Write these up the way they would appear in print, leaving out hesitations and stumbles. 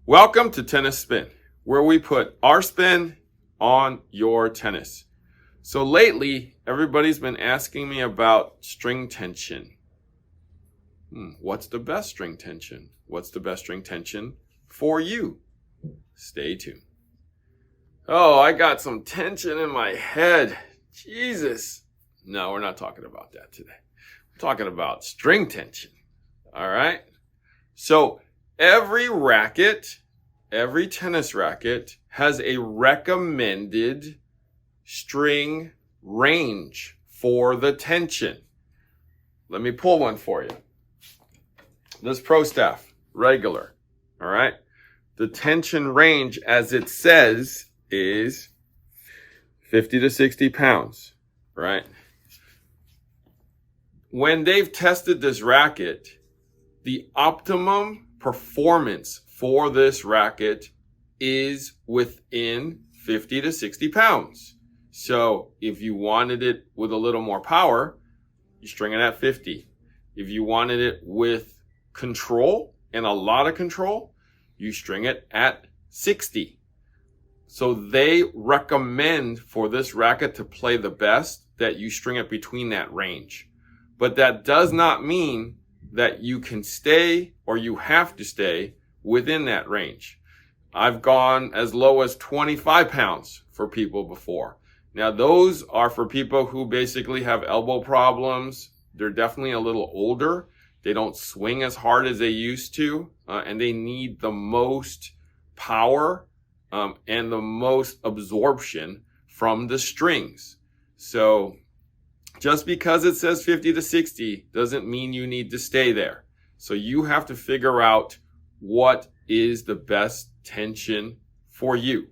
Welcome to Tennis Spin, where we put our spin on your tennis. So lately, everybody's been asking me about string tension. What's the best string tension? What's the best string tension for you? Stay tuned. Oh, I got some tension in my head. Jesus. No, we're not talking about that today. We're talking about string tension. All right? So every tennis racket has a recommended string range for the tension. Let me pull one for you. This Pro Staff, regular, all right? The tension range, as it says, is 50 to 60 pounds, right? When they've tested this racket, the optimum performance for this racket is within 50 to 60 pounds. So if you wanted it with a little more power, you string it at 50. If you wanted it with control and a lot of control, you string it at 60. So they recommend for this racket to play the best that you string it between that range. But that does not mean that you can stay or you have to stay within that range. I've gone as low as 25 pounds for people before. Now those are for people who basically have elbow problems. They're definitely a little older. They don't swing as hard as they used to, and they need the most power and the most absorption from the strings. So just because it says 50 to 60 doesn't mean you need to stay there. So you have to figure out what is the best tension for you.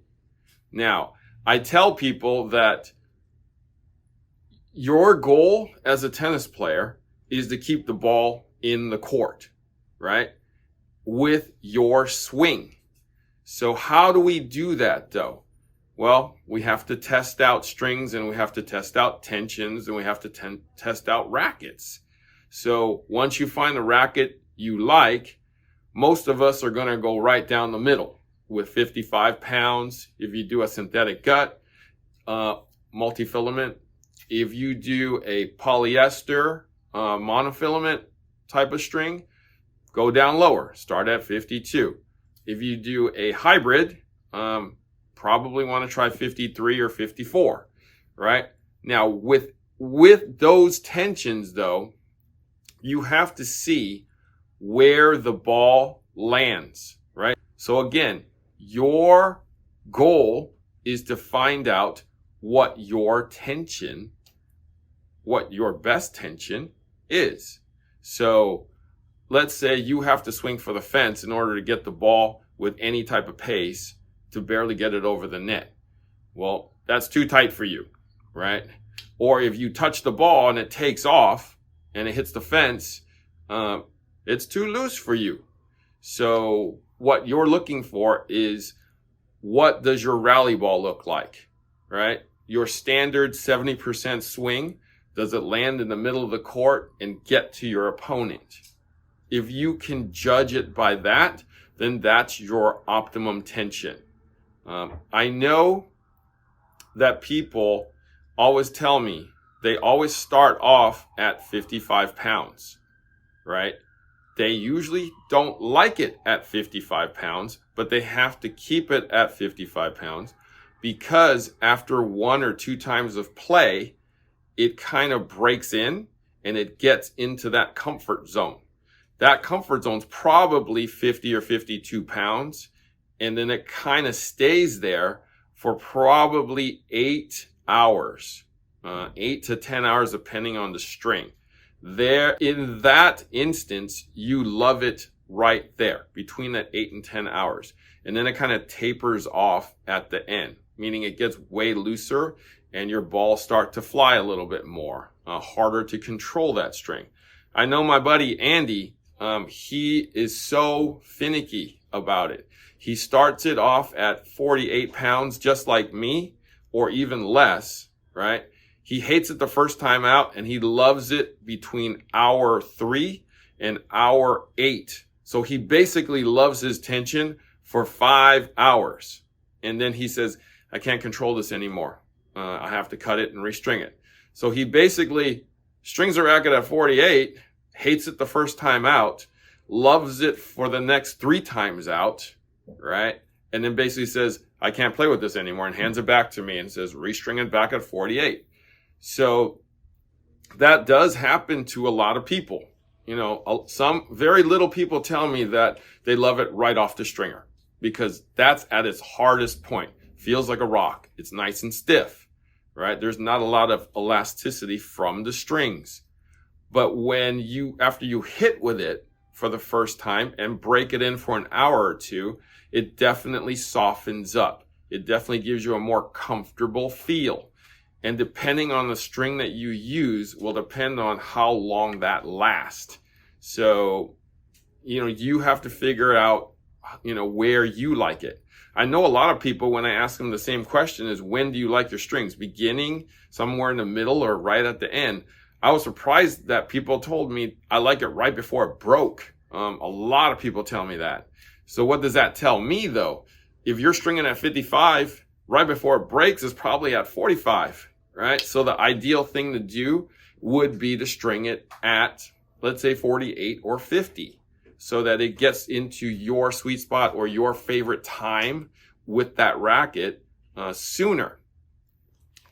Now, I tell people that your goal as a tennis player is to keep the ball in the court, right? With your swing. So how do we do that though? Well, we have to test out strings and we have to test out tensions and we have to test out rackets. So once you find the racket you like, most of us are going to go right down the middle with 55 pounds. If you do a synthetic gut, multifilament, if you do a polyester monofilament type of string, go down lower, start at 52. If you do a hybrid, probably want to try 53 or 54, right? Now with those tensions though, you have to see where the ball lands, right? So again, your goal is to find out what your best tension is. So let's say you have to swing for the fence in order to get the ball with any type of pace to barely get it over the net. Well, that's too tight for you, right? Or if you touch the ball and it takes off and it hits the fence, it's too loose for you. So what you're looking for is, what does your rally ball look like, right? Your standard 70% swing, does it land in the middle of the court and get to your opponent? If you can judge it by that, then that's your optimum tension. I know that people always tell me they always start off at 55 pounds, right? They usually don't like it at 55 pounds, but they have to keep it at 55 pounds because after one or two times of play, it kind of breaks in and it gets into that comfort zone. That comfort zone's probably 50 or 52 pounds. And then it kind of stays there for probably 8 hours, 8 to 10 hours, depending on the string. There, in that instance, you love it right there between that 8 and 10 hours. And then it kind of tapers off at the end, meaning it gets way looser and your balls start to fly a little bit more, harder to control that string. I know my buddy Andy, he is so finicky about it. He starts it off at 48 pounds, just like me, or even less, right? He hates it the first time out and he loves it between hour 3 and hour 8. So he basically loves his tension for 5 hours. And then he says, I can't control this anymore. I have to cut it and restring it. So he basically strings a racket at 48, hates it the first time out, loves it for the next 3 times out, right? And then basically says, I can't play with this anymore, and hands it back to me and says, restring it back at 48. So that does happen to a lot of people. You know, some very little people tell me that they love it right off the stringer because that's at its hardest point. Feels like a rock. It's nice and stiff, right? There's not a lot of elasticity from the strings. But when after you hit with it for the first time and break it in for an hour or two, it definitely softens up. It definitely gives you a more comfortable feel. And depending on the string that you use will depend on how long that lasts. So, you know, you have to figure out, you know, where you like it. I know a lot of people, when I ask them the same question is, when do you like your strings? Beginning, somewhere in the middle, or right at the end? I was surprised that people told me I like it right before it broke. A lot of people tell me that. So what does that tell me though? If you're stringing at 55, right before it breaks is probably at 45, right? So the ideal thing to do would be to string it at, let's say 48 or 50, so that it gets into your sweet spot or your favorite time with that racket sooner.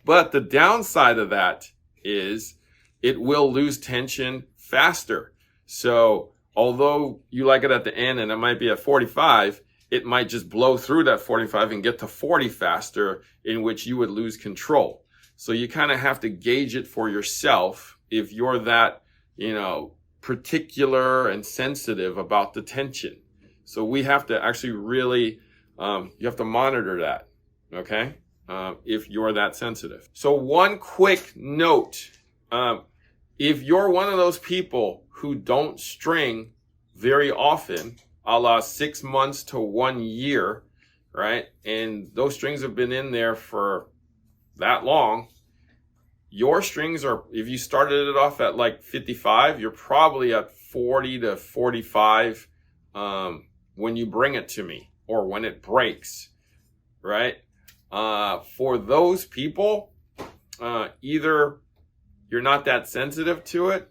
But the downside of that is it will lose tension faster. So although you like it at the end and it might be at 45, it might just blow through that 45 and get to 40 faster, in which you would lose control. So you kind of have to gauge it for yourself if you're that, you know, particular and sensitive about the tension. So we have to actually really, you have to monitor that, okay? If you're that sensitive. So one quick note, if you're one of those people who don't string very often, a la 6 months to 1 year, right? And those strings have been in there for that long, your strings are, if you started it off at like 55, you're probably at 40 to 45 when you bring it to me or when it breaks, right? For those people, either you're not that sensitive to it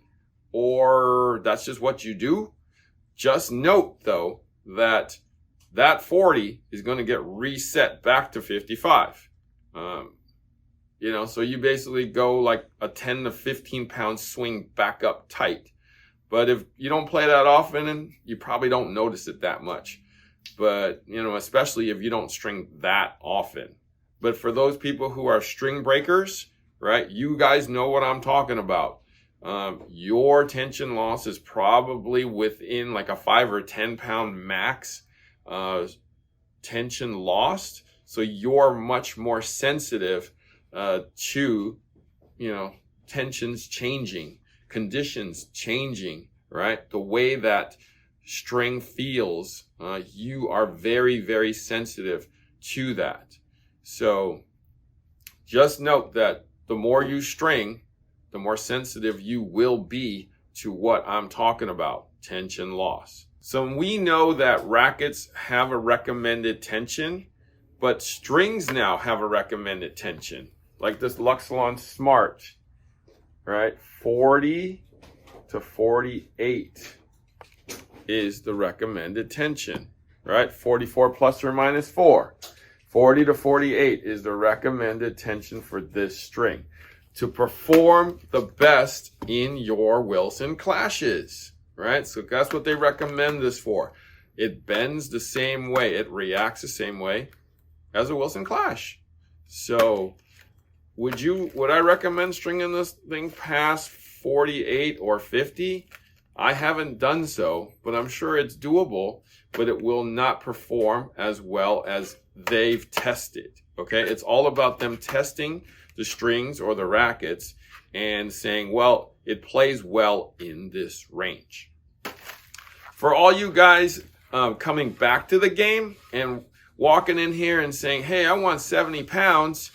or that's just what you do. Just note though that 40 is going to get reset back to 55. You know, so you basically go like a 10 to 15 pound swing back up tight. But if you don't play that often, and you probably don't notice it that much. But, you know, especially if you don't string that often. But for those people who are string breakers, right, you guys know what I'm talking about. Your tension loss is probably within like a 5 or 10 pound max tension lost. So you're much more sensitive to, you know, tensions changing, conditions changing, right? The way that string feels, you are very, very sensitive to that. So just note that the more you string, the more sensitive you will be to what I'm talking about, tension loss. So we know that rackets have a recommended tension, but strings now have a recommended tension. Like this Luxilon Smart, right? 40 to 48 is the recommended tension, right? 44 plus or minus 4. 40 to 48 is the recommended tension for this string to perform the best in your Wilson clashes, right? So that's what they recommend this for. It bends the same way. It reacts the same way as a Wilson clash. So would I recommend stringing this thing past 48 or 50? I haven't done so, but I'm sure it's doable, but it will not perform as well as they've tested, okay? It's all about them testing the strings or the rackets and saying, well, it plays well in this range. For all you guys coming back to the game and walking in here and saying, hey, I want 70 pounds,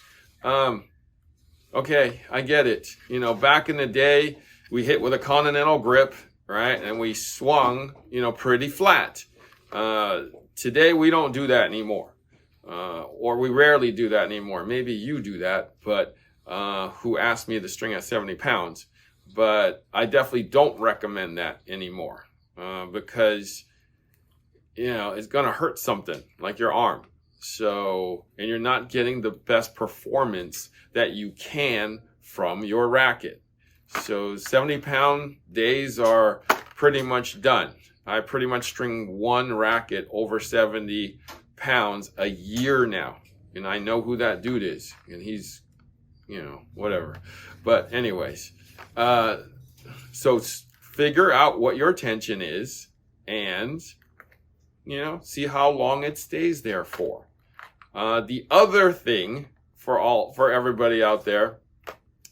okay, I get it. You know, back in the day, we hit with a continental grip, right? And we swung, you know, pretty flat. Today we don't do that anymore, or we rarely do that anymore. Maybe you do that, but who asked me to string at 70 pounds. But I definitely don't recommend that anymore, because it's going to hurt something like your arm. So, and you're not getting the best performance that you can from your racket. So 70-pound days are pretty much done. I pretty much string one racket over 70 pounds a year now. And I know who that dude is. And he's, whatever. But anyways, so figure out what your tension is and, see how long it stays there for. The other thing for everybody out there,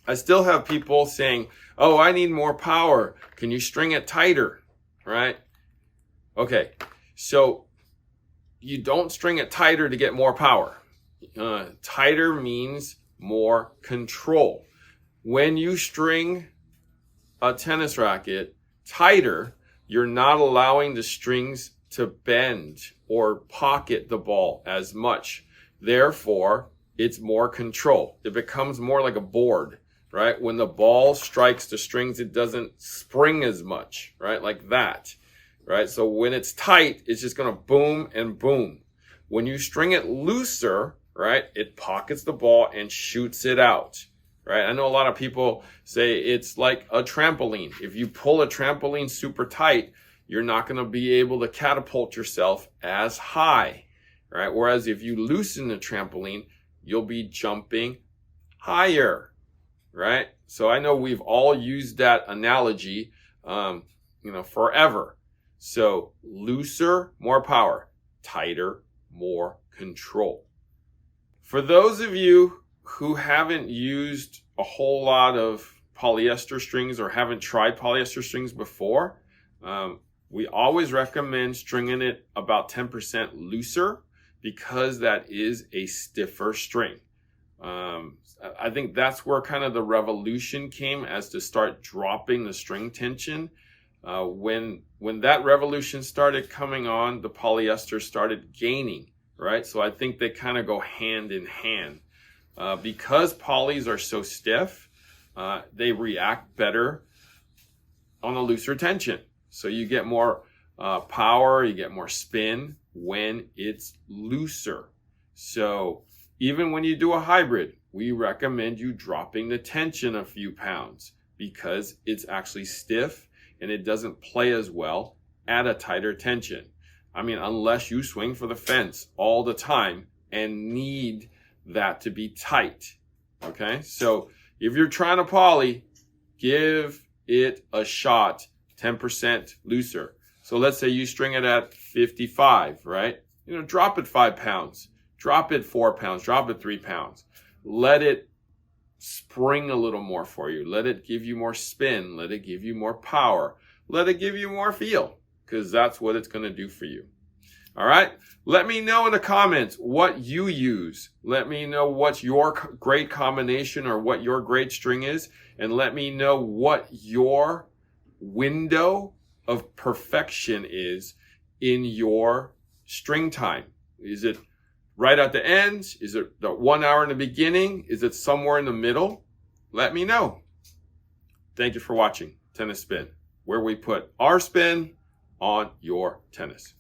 I still have people saying, oh, I need more power. Can you string it tighter? Right? Okay. So you don't string it tighter to get more power. Tighter means more control. When you string a tennis racket tighter, you're not allowing the strings to bend or pocket the ball as much. Therefore, it's more control. It becomes more like a board, right? When the ball strikes the strings, it doesn't spring as much, right? Like that, right? So when it's tight, it's just going to boom and boom. When you string it looser, right, it pockets the ball and shoots it out, right? I know a lot of people say it's like a trampoline. If you pull a trampoline super tight, you're not going to be able to catapult yourself as high, right? Whereas if you loosen the trampoline, you'll be jumping higher, right? So I know we've all used that analogy, forever. So looser, more power. Tighter, more control. For those of you who haven't used a whole lot of polyester strings or haven't tried polyester strings before, we always recommend stringing it about 10% looser because that is a stiffer string. I think that's where kind of the revolution came as to start dropping the string tension. When that revolution started coming on, the polyester started gaining, right? So I think they kind of go hand in hand. Because polys are so stiff, they react better on a looser tension. So you get more power, you get more spin when it's looser. So even when you do a hybrid, we recommend you dropping the tension a few pounds because it's actually stiff and it doesn't play as well at a tighter tension. I mean, unless you swing for the fence all the time and need that to be tight. Okay, so if you're trying to poly, give it a shot 10% looser. So let's say you string it at 55, right? Drop it 5 pounds, drop it 4 pounds, drop it 3 pounds. Let it spring a little more for you. Let it give you more spin. Let it give you more power. Let it give you more feel, because that's what it's going to do for you. All right. Let me know in the comments what you use. Let me know what's your great combination or what your great string is. And let me know what your window of perfection is in your string time. Is it right at the end? Is it the 1 hour in the beginning? Is it somewhere in the middle? Let me know. Thank you for watching Tennis Spin, where we put our spin on your tennis.